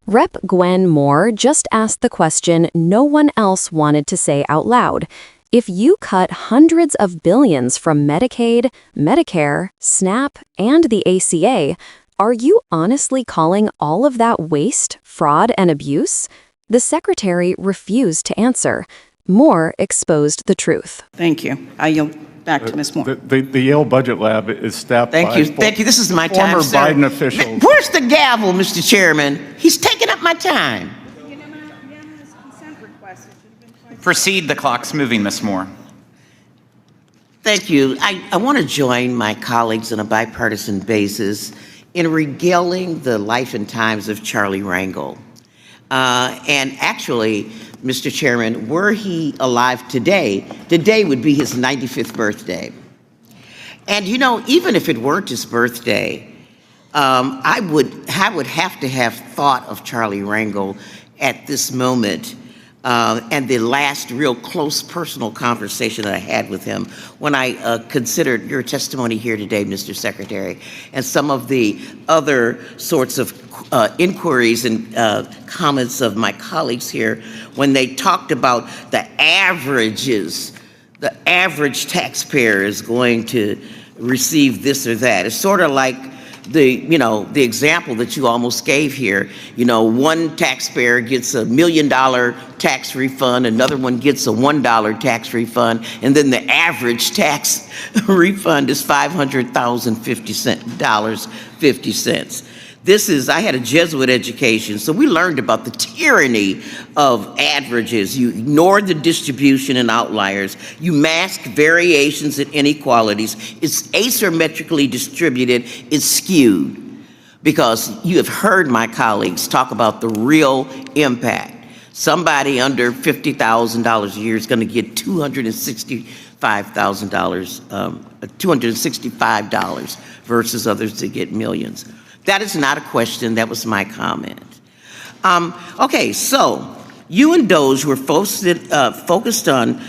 Rep. Gwen Moore just asked the question no one else wanted to say out loud. If you cut hundreds of billions from Medicaid, Medicare, SNAP, and the ACA, are you honestly calling all of that waste, fraud, and abuse? The secretary refused to answer. Moore exposed the truth. Thank you. I yield back to Ms. Moore. The Yale Budget Lab is staffed by Thank you. This is my time, former sir. Biden officials. Where's the gavel, Mr. Chairman? He's taking up my time. Proceed. The clock's moving, Ms. Moore. Thank you. I want to join my colleagues on a bipartisan basis in regaling the life and times of Charlie Rangel. And actually, Mr. Chairman, were he alive today would be his 95th birthday. And you know, even if it weren't his birthday, I would have to have thought of Charlie Rangel at this moment and the last real close personal conversation that I had with him when I considered your testimony here today, Mr. Secretary, and some of the other sorts of inquiries and comments of my colleagues here when they talked about the averages. The average taxpayer is going to receive this or that. It's sort of like the example that you almost gave here. You know, one taxpayer gets $1 million tax refund, another one gets a $1 tax refund, and then the average tax refund is $500,050. I had a Jesuit education, so we learned about the tyranny of averages. You ignored the distribution and outliers. You mask variations and inequalities. It's asymmetrically distributed. It's skewed. Because you have heard my colleagues talk about the real impact. Somebody under $50,000 a year is going to get $265 versus others that get millions. That is not a question. That was my comment. Okay, so you and Doge were focused on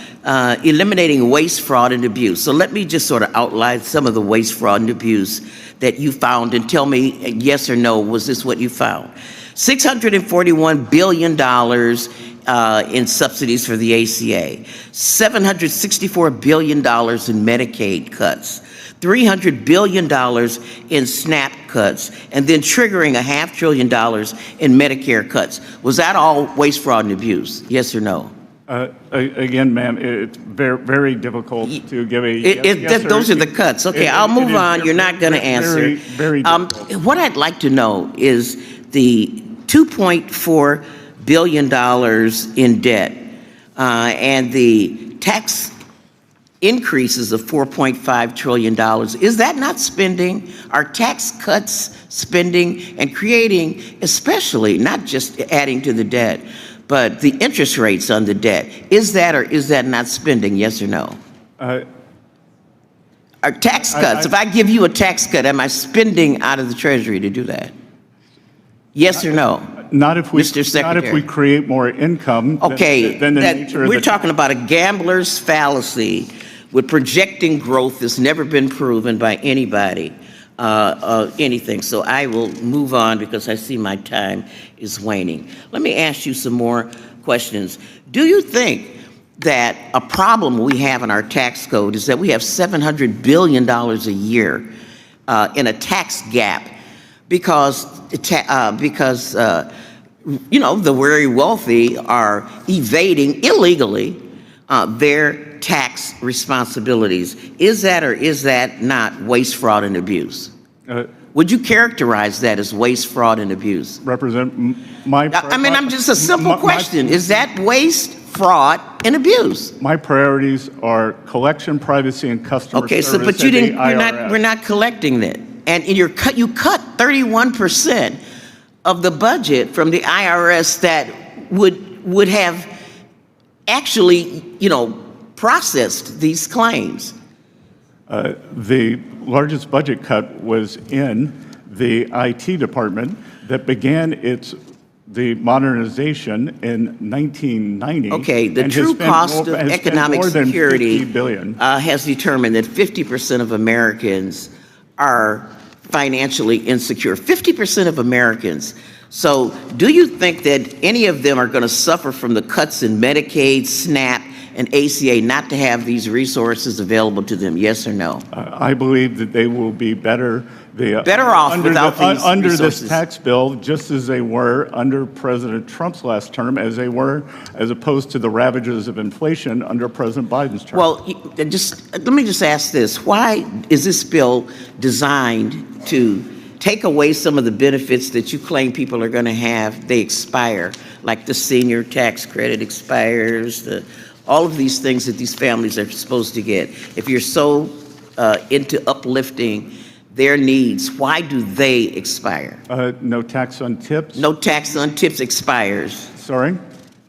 eliminating waste, fraud, and abuse. So let me just sort of outline some of the waste, fraud, and abuse that you found and tell me yes or no, was this what you found? $641 billion in subsidies for the ACA, $764 billion in Medicaid cuts, $300 billion in SNAP cuts, and then triggering $500 billion in Medicare cuts. Was that all waste, fraud, and abuse? Yes or no? Again, ma'am, it's very, very difficult to give a yes those are the cuts. Okay, I'll move on. You're not going to answer. Very difficult. What I'd like to know is the $2.4 billion in debt and the tax increases of $4.5 trillion. Is that not spending? Are tax cuts spending and creating, especially, not just adding to the debt, but the interest rates on the debt? Is that or is that not spending, yes or no? Are tax cuts, if I give you a tax cut, am I spending out of the Treasury to do that? Yes or no? Not if we, Mr. Secretary. not if we create more income. Okay, than the nature of we're talking about a gambler's fallacy with projecting growth that's never been proven by anybody, anything. So I will move on because I see my time is waning. Let me ask you some more questions. Do you think that a problem we have in our tax code is that we have $700 billion a year in a tax gap because you know, the very wealthy are evading illegally their tax responsibilities? Is that or is that not waste, fraud, and abuse? Would you characterize that as waste, fraud, and abuse? I'm just a simple question. Is that waste, fraud, and abuse? My priorities are collection, privacy, and customer service. Okay, so but you didn't. We're not collecting that, and you cut 31% of the budget from the IRS that would have actually, processed these claims. The largest budget cut was in the IT department that began the modernization in 1990. Okay, the true cost of economic security has determined that 50% of Americans are financially insecure. 50% of Americans. So do you think that any of them are going to suffer from the cuts in Medicaid, SNAP, and ACA not to have these resources available to them? Yes or no? I believe that they will be better Off under without these under resources. this tax bill, just as they were under President Trump's last term, as opposed to the ravages of inflation under President Biden's term. Well, let me just ask this. Why is this bill designed to take away some of the benefits that you claim people are going to have? They expire, like the senior tax credit expires, all of these things that these families are supposed to get. If you're so into uplifting their needs, why do they expire? No tax on tips. No tax on tips expires. Sorry?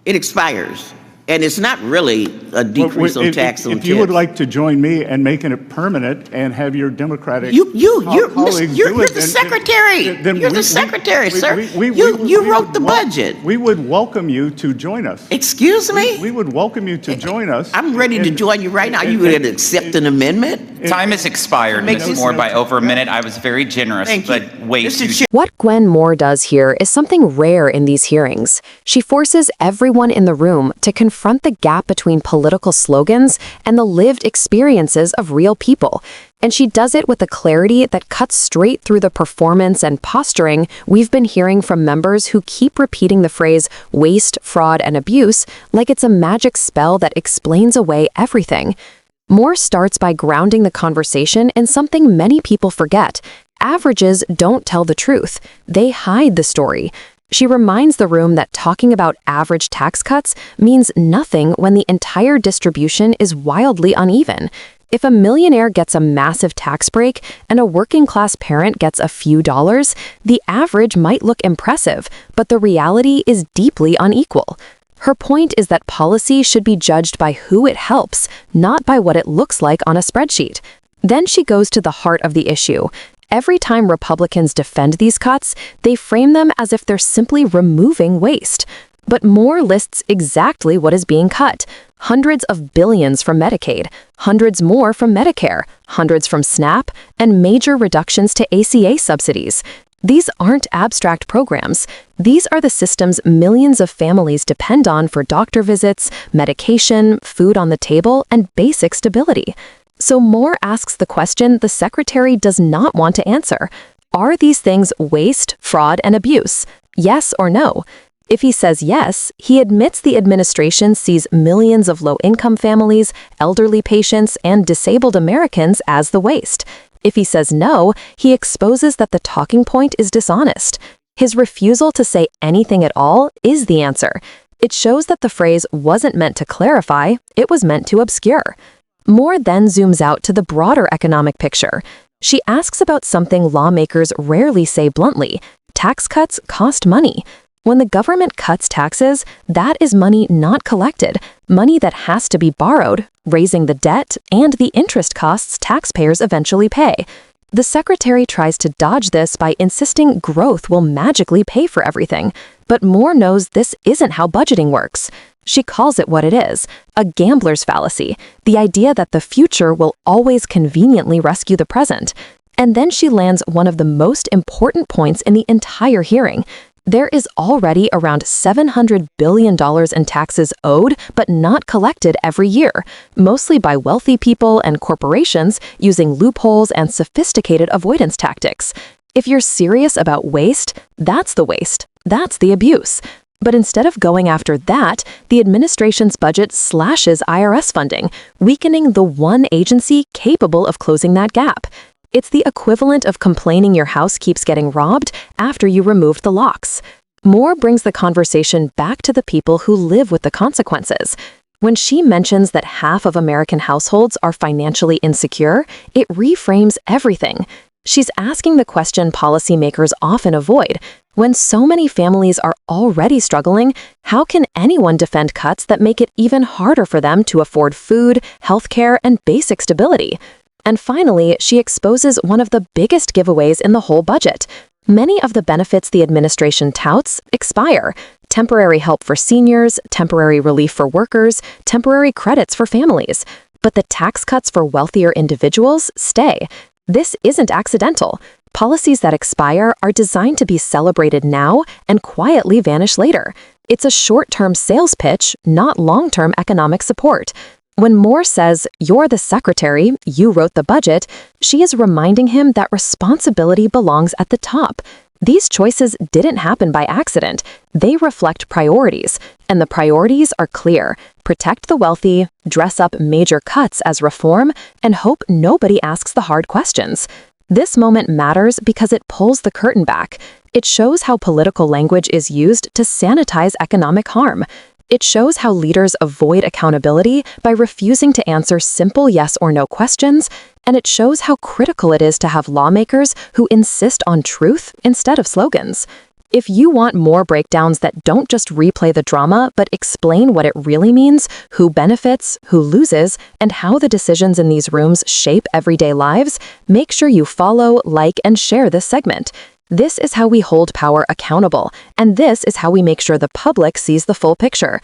It expires. And it's not really a decrease on tax on tips. If you would like to join me in making it permanent and have your Democratic colleagues you're the secretary. You're the secretary, sir. You wrote the budget. We would welcome you to join us. Excuse me? We would welcome you to join us. I'm ready to join you right now. You would accept an amendment? Time has expired, Ms. Moore, by over a minute. I was very generous, but wait. What Gwen Moore does here is something rare in these hearings. She forces everyone in the room to confront the gap between political slogans and the lived experiences of real people. And she does it with a clarity that cuts straight through the performance and posturing we've been hearing from members who keep repeating the phrase waste, fraud, and abuse like it's a magic spell that explains away everything. Moore starts by grounding the conversation in something many people forget. Averages don't tell the truth. They hide the story. She reminds the room that talking about average tax cuts means nothing when the entire distribution is wildly uneven. If a millionaire gets a massive tax break and a working-class parent gets a few dollars, the average might look impressive, but the reality is deeply unequal. Her point is that policy should be judged by who it helps, not by what it looks like on a spreadsheet. Then she goes to the heart of the issue. Every time Republicans defend these cuts, they frame them as if they're simply removing waste. But Moore lists exactly what is being cut. Hundreds of billions from Medicaid, hundreds more from Medicare, hundreds from SNAP, and major reductions to ACA subsidies. These aren't abstract programs. These are the systems millions of families depend on for doctor visits, medication, food on the table, and basic stability. So Moore asks the question the secretary does not want to answer. Are these things waste, fraud, and abuse? Yes or no? If he says yes, he admits the administration sees millions of low-income families, elderly patients, and disabled Americans as the waste. If he says no, he exposes that the talking point is dishonest. His refusal to say anything at all is the answer. It shows that the phrase wasn't meant to clarify, it was meant to obscure. Moore then zooms out to the broader economic picture. She asks about something lawmakers rarely say bluntly. Tax cuts cost money. When the government cuts taxes, that is money not collected, money that has to be borrowed, raising the debt and the interest costs taxpayers eventually pay. The secretary tries to dodge this by insisting growth will magically pay for everything. But Moore knows this isn't how budgeting works. She calls it what it is, a gambler's fallacy, the idea that the future will always conveniently rescue the present. And then she lands one of the most important points in the entire hearing. There is already around $700 billion in taxes owed but not collected every year, mostly by wealthy people and corporations using loopholes and sophisticated avoidance tactics. If you're serious about waste, that's the waste. That's the abuse. But instead of going after that, the administration's budget slashes IRS funding, weakening the one agency capable of closing that gap. It's the equivalent of complaining your house keeps getting robbed after you removed the locks. Moore brings the conversation back to the people who live with the consequences. When she mentions that half of American households are financially insecure, it reframes everything. She's asking the question policymakers often avoid. When so many families are already struggling, how can anyone defend cuts that make it even harder for them to afford food, healthcare, and basic stability? And finally, she exposes one of the biggest giveaways in the whole budget. Many of the benefits the administration touts expire. Temporary help for seniors, temporary relief for workers, temporary credits for families. But the tax cuts for wealthier individuals stay. This isn't accidental. Policies that expire are designed to be celebrated now and quietly vanish later. It's a short-term sales pitch, not long-term economic support. When Moore says, "You're the secretary, you wrote the budget," she is reminding him that responsibility belongs at the top. These choices didn't happen by accident. They reflect priorities, and the priorities are clear: protect the wealthy, dress up major cuts as reform, and hope nobody asks the hard questions. This moment matters because it pulls the curtain back. It shows how political language is used to sanitize economic harm. It shows how leaders avoid accountability by refusing to answer simple yes or no questions, and it shows how critical it is to have lawmakers who insist on truth instead of slogans. If you want more breakdowns that don't just replay the drama but explain what it really means, who benefits, who loses, and how the decisions in these rooms shape everyday lives, make sure you follow, like, and share this segment. This is how we hold power accountable, and this is how we make sure the public sees the full picture.